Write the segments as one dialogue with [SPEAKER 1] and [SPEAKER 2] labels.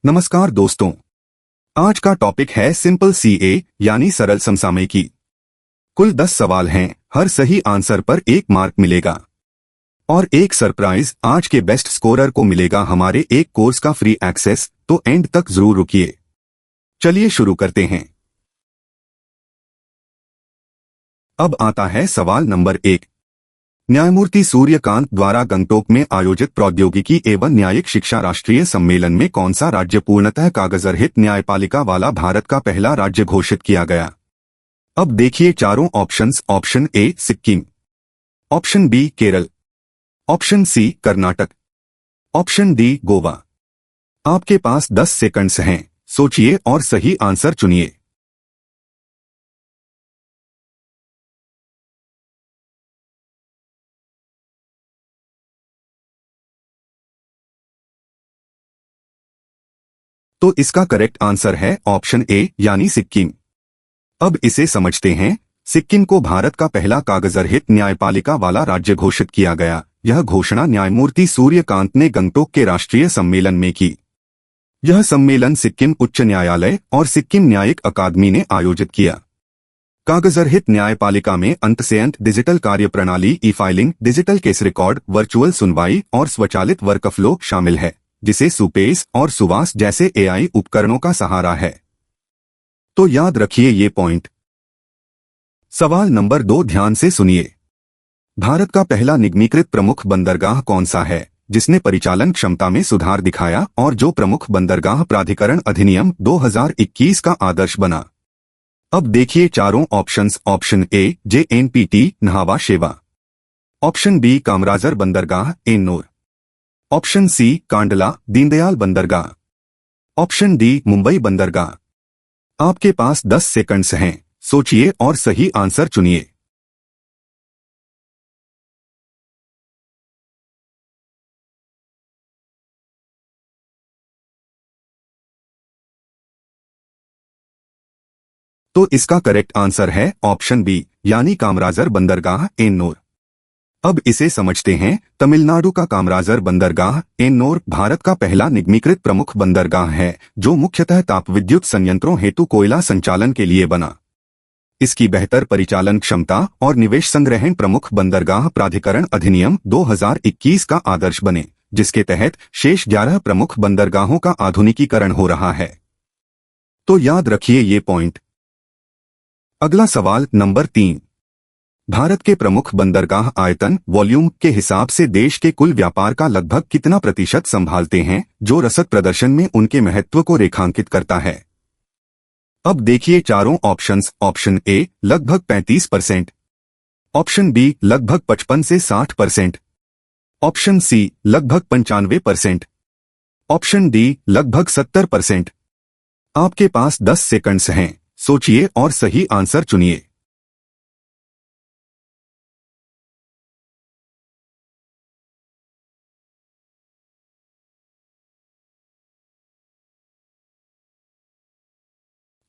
[SPEAKER 1] नमस्कार दोस्तों। आज का टॉपिक है सिंपल सीए यानी सरल समसामयिकी। कुल 10 सवाल हैं, हर सही आंसर पर 1 मार्क मिलेगा और एक सरप्राइज आज के बेस्ट स्कोरर को मिलेगा हमारे एक कोर्स का फ्री एक्सेस, तो एंड तक जरूर रुकिए। चलिए शुरू करते हैं। अब आता है सवाल नंबर 1। न्यायमूर्ति सूर्यकांत द्वारा गंगटोक में आयोजित प्रौद्योगिकी एवं न्यायिक शिक्षा राष्ट्रीय सम्मेलन में कौन सा राज्य पूर्णतः कागजरहित न्यायपालिका वाला भारत का पहला राज्य घोषित किया गया? अब देखिए चारों options. Option A Sikkim, option B Kerala, option C Karnataka, option D Goa. आपके पास 10 सेकंड्स हैं, सोचिए और सही आंसर चुनिए। तो इसका करेक्ट आंसर है ऑप्शन ए यानी सिक्किम। अब इसे समझते हैं। सिक्किम को भारत का पहला कागजरहित न्यायपालिका वाला राज्य घोषित किया गया। यह घोषणा न्यायमूर्ति सूर्यकांत ने गंगटोक के राष्ट्रीय सम्मेलन में की। यह सम्मेलन सिक्किम उच्च न्यायालय और सिक्किम न्यायिक अकादमी ने आयोजित किया। कागजरहित न्यायपालिका में अंत से अंत डिजिटल कार्य प्रणाली, ई filing, digital case record, virtual सुनवाई और स्वचालित वर्कफ्लो शामिल है, जिसे सुपेस और सुवास जैसे एआई उपकरणों का सहारा है। तो याद रखिए ये पॉइंट। सवाल नंबर 2 ध्यान से सुनिए। भारत का पहला निगमीकृत प्रमुख बंदरगाह कौन सा है, जिसने परिचालन क्षमता में सुधार दिखाया और जो प्रमुख बंदरगाह प्राधिकरण अधिनियम 2021 का आदर्श बना? अब देखिए चारों ऑप्शंस। ऑप्शन ए JNPT Nhava Sheva, option B Kamarajar बंदरगाह एन्नोर, ऑप्शन सी कांडला दीनदयाल बंदरगाह, ऑप्शन डी मुंबई बंदरगाह। आपके पास 10 सेकंड्स हैं, सोचिए और सही आंसर चुनिए। तो इसका करेक्ट आंसर है ऑप्शन बी यानी कामराजर बंदरगाह एन्नोर। अब इसे समझते हैं। तमिलनाडु का कामराजर बंदरगाह एन्नोर भारत का पहला निगमीकृत प्रमुख बंदरगाह है, जो मुख्यतः तापविद्युत संयंत्रों हेतु कोयला संचालन के लिए बना। इसकी बेहतर परिचालन क्षमता और निवेश संग्रहण प्रमुख बंदरगाह प्राधिकरण अधिनियम 2021 का आदर्श बने, जिसके तहत शेष 11 प्रमुख बंदरगाहों का आधुनिकीकरण हो रहा है। तो याद रखिए ये पॉइंट। अगला सवाल नंबर 3। भारत के प्रमुख बंदरगाह आयतन वॉल्यूम के हिसाब से देश के कुल व्यापार का लगभग कितना प्रतिशत संभालते हैं, जो रसद प्रदर्शन में उनके महत्व को रेखांकित करता है? अब देखिए चारों ऑप्शंस। ऑप्शन ए लगभग 35%, ऑप्शन बी लगभग 55 से 60%, ऑप्शन सी लगभग 95%, ऑप्शन डी लगभग 70%। आपके पास 10 सेकंड्स हैं, सोचिए और सही आंसर चुनिए।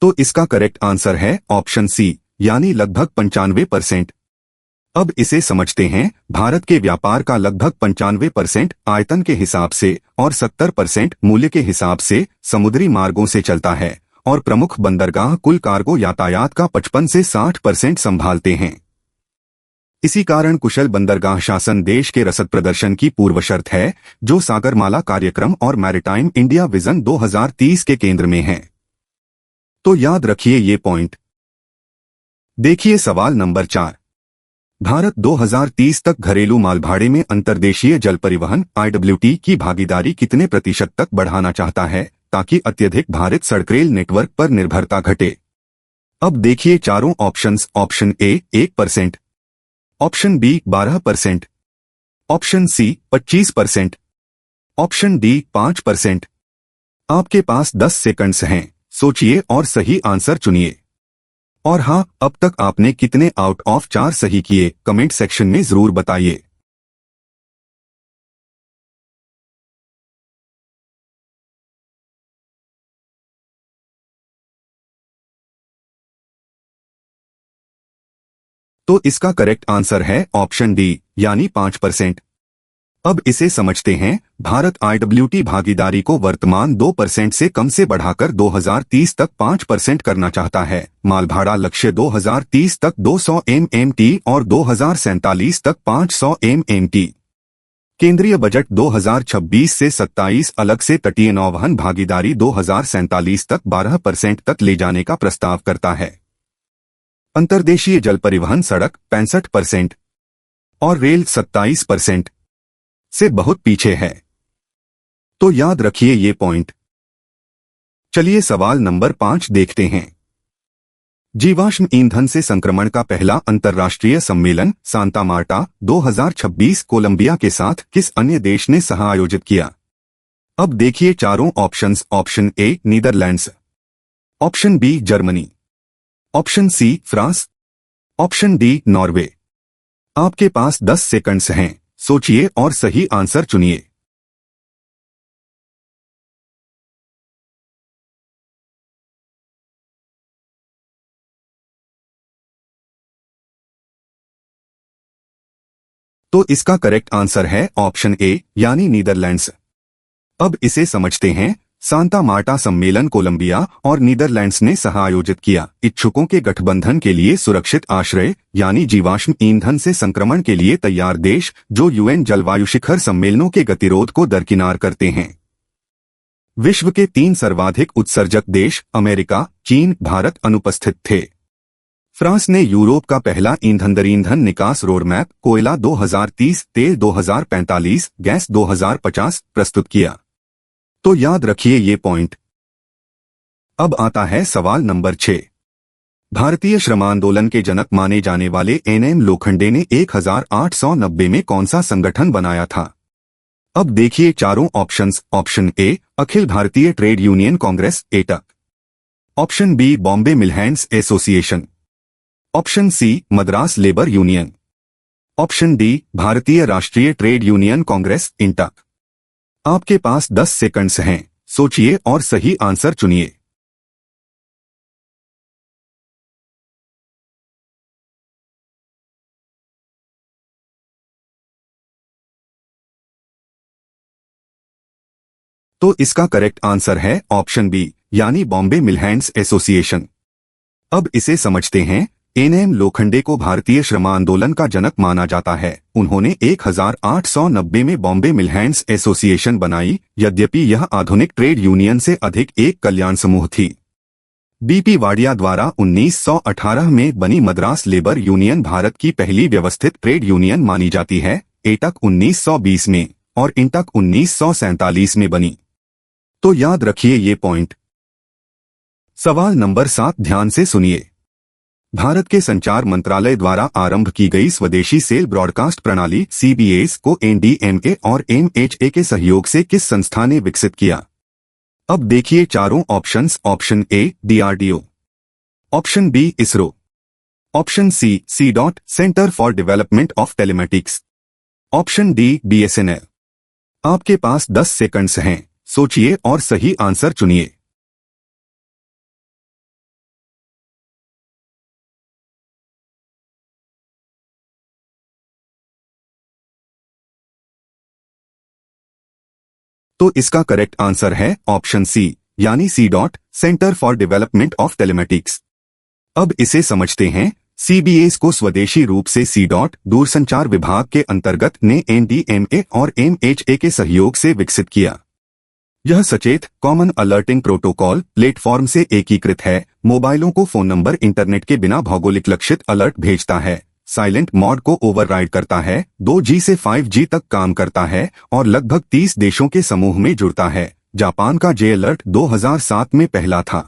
[SPEAKER 1] तो इसका करेक्ट आंसर है ऑप्शन सी यानी लगभग 95%। अब इसे समझते हैं। भारत के व्यापार का लगभग 95% आयतन के हिसाब से और 70% मूल्य के हिसाब से समुद्री मार्गों से चलता है, और प्रमुख बंदरगाह कुल कार्गो यातायात का 55 से 60% संभालते हैं। इसी कारण कुशल बंदरगाह शासन देश के रसद प्रदर्शन की पूर्व शर्त है, जो सागरमाला कार्यक्रम और मैरीटाइम इंडिया विजन 2030 के केंद्र में है। तो याद रखिए ये पॉइंट। देखिए सवाल नंबर 4। भारत 2030 तक घरेलू मालभाड़े में अंतर्देशीय जल परिवहन IWT की भागीदारी कितने प्रतिशत तक बढ़ाना चाहता है, ताकि अत्यधिक भारित सड़क रेल नेटवर्क पर निर्भरता घटे? अब देखिए चारों options. Option A 1%, option B 12%, option C 25%, option D 5%। आपके पास 10 सेकंड्स हैं, सोचिए और सही आंसर चुनिए। और हाँ, अब तक आपने कितने आउट ऑफ 4 सही किए, कमेंट सेक्शन में जरूर बताइए। तो इसका करेक्ट आंसर है ऑप्शन डी यानी 5%। अब इसे समझते हैं। भारत IWT भागीदारी को वर्तमान 2% से कम से बढ़ाकर 2030 तक 5% करना चाहता है। माल भाड़ा लक्ष्य 2030 तक 200 MMT और 2047 तक 500 MMT। केंद्रीय बजट 2026 से 27 अलग से तटीय नौवहन भागीदारी 2047 तक 12% तक ले जाने का प्रस्ताव करता है। अंतर्देशीय जल परिवहन सड़क 65% और रेल 27% से बहुत पीछे है। तो याद रखिए ये पॉइंट। चलिए सवाल नंबर 5 देखते हैं। जीवाश्म ईंधन से संक्रमण का पहला अंतर्राष्ट्रीय सम्मेलन सांता मार्टा 2026 कोलंबिया के साथ किस अन्य देश ने सह आयोजित किया? अब देखिए चारों options. Option A Netherlands, option B Germany, option C France, option D Norway. आपके पास 10 सेकंड्स हैं, सोचिए और सही आंसर चुनिए। तो इसका करेक्ट आंसर है ऑप्शन ए यानी नीदरलैंड्स। अब इसे समझते हैं। सांता मार्टा सम्मेलन कोलंबिया और नीदरलैंड्स ने सह आयोजित किया। इच्छुकों के गठबंधन के लिए सुरक्षित आश्रय यानी जीवाश्म ईंधन से संक्रमण के लिए तैयार देश जो UN जलवायु शिखर सम्मेलनों के गतिरोध को दरकिनार करते हैं। विश्व के 3 सर्वाधिक उत्सर्जक देश अमेरिका, चीन, भारत अनुपस्थित थे। फ्रांस ने यूरोप का पहला ईंधन निकास रोडमैप कोयला 2030, तेल 2045, गैस 2050 प्रस्तुत किया। तो याद रखिए ये पॉइंट। अब आता है सवाल नंबर 6। भारतीय श्रम आंदोलन के जनक माने जाने वाले NM लोखंडे ने 1890 में कौन सा संगठन बनाया था? अब देखिए चारों ऑप्शंस। ऑप्शन ए अखिल भारतीय trade union Congress AITUC, option B Bombay mill hands association, option C Madras labour union, option D भारतीय राष्ट्रीय ट्रेड यूनियन कांग्रेस इंटक। आपके पास 10 सेकंड्स हैं, सोचिए और सही आंसर चुनिए। तो इसका करेक्ट आंसर है ऑप्शन बी यानी बॉम्बे मिल हैंड्स एसोसिएशन। अब इसे समझते हैं। NM लोखंडे को भारतीय श्रम आंदोलन का जनक माना जाता है। उन्होंने 1890 में बॉम्बे मिल हैंड्स एसोसिएशन बनाई, यद्यपि यह आधुनिक ट्रेड यूनियन से अधिक एक कल्याण समूह थी। BP वाडिया द्वारा 1918 में बनी मद्रास लेबर यूनियन भारत की पहली व्यवस्थित ट्रेड यूनियन मानी जाती है। एटक 1920 में और इंटक 1947 में बनी। तो याद रखिए ये पॉइंट। सवाल नंबर 7 ध्यान से सुनिए। भारत के संचार मंत्रालय द्वारा आरंभ की गई स्वदेशी सेल ब्रॉडकास्ट प्रणाली CBS को NDMA और MHA के सहयोग से किस संस्था ने विकसित किया? अब देखिए चारों options. Option A DRDO, option B ISRO, option C CDOT centre for development of telematics, option D BSNL। आपके पास 10 सेकंड्स हैं, सोचिए और सही आंसर चुनिए। तो इसका करेक्ट आंसर है ऑप्शन सी यानी CDOT centre for development of telematics. अब इसे समझते हैं। CBS को स्वदेशी रूप से CDOT दूरसंचार विभाग के अंतर्गत ने NDMA और MHA के सहयोग से विकसित किया। यह सचेत कॉमन अलर्टिंग प्रोटोकॉल प्लेटफॉर्म से एकीकृत है। मोबाइलों को फोन नंबर इंटरनेट के बिना भौगोलिक लक्षित अलर्ट भेजता है, साइलेंट मोड को ओवरराइड करता है, 2G से 5G तक काम करता है और लगभग 30 देशों के समूह में जुड़ता है। जापान का J अलर्ट 2007 में पहला था।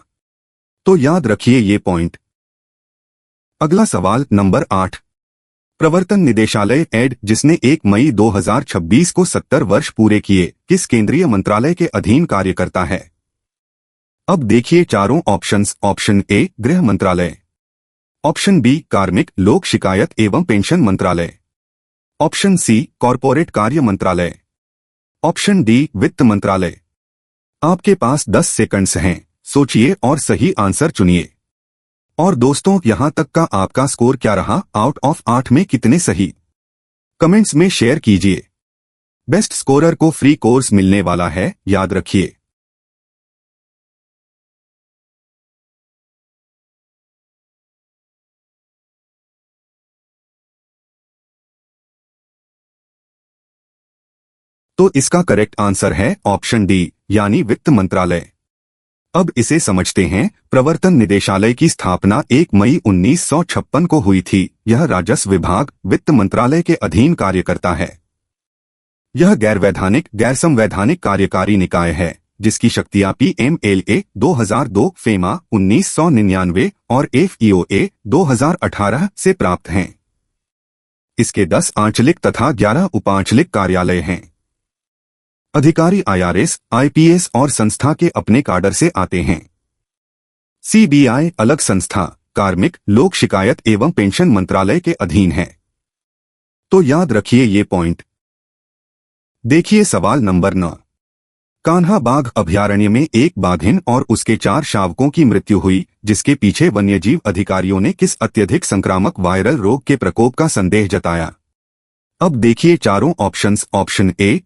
[SPEAKER 1] तो याद रखिए ये पॉइंट। अगला सवाल नंबर 8। प्रवर्तन निदेशालय एड जिसने 1 मई 2026 को 70 वर्ष पूरे किए, किस केंद्रीय मंत्रालय के अधीन कार्य करता है? अब देखिए चारों ऑप्शंस। ऑप्शन ए गृह मंत्रालय, ऑप्शन बी कार्मिक लोक शिकायत एवं पेंशन मंत्रालय, ऑप्शन सी कॉरपोरेट कार्य मंत्रालय, ऑप्शन डी वित्त मंत्रालय। आपके पास 10 सेकंड्स हैं, सोचिए और सही आंसर चुनिए। और दोस्तों, यहां तक का आपका स्कोर क्या रहा? आउट ऑफ 8 में कितने सही? कमेंट्स में शेयर कीजिए। बेस्ट स्कोरर को फ्री कोर्स मिलने वाला है, याद रखिए। तो इसका करेक्ट आंसर है ऑप्शन डी, यानी वित्त मंत्रालय। अब इसे समझते हैं। प्रवर्तन निदेशालय की स्थापना 1 मई 1956 को हुई थी। यह राजस्व विभाग, वित्त मंत्रालय के अधीन कार्य करता है। यह गैर संवैधानिक कार्यकारी निकाय है, जिसकी शक्तियां PMLA 2002, फेमा 1999 और FEOA 2018 से प्राप्त हैं। इसके 10 आंचलिक तथा 11 उपांचलिक कार्यालय हैं। अधिकारी IRS, IPS और संस्था के अपने काडर से आते हैं। CBI अलग संस्था, कार्मिक, लोक शिकायत एवं पेंशन मंत्रालय के अधीन है। तो याद रखिए ये पॉइंट। देखिए सवाल नंबर 9। कान्हा बाघ अभयारण्य में एक बाघिन और उसके 4 शावकों की मृत्यु हुई, जिसके पीछे वन्यजीव अधिकारियों ने किस अत्यधिक संक्रामक वायरल रोग के प्रकोप का संदेह जताया। अब देखिए चारों ऑप्शंस। ऑप्शन ए,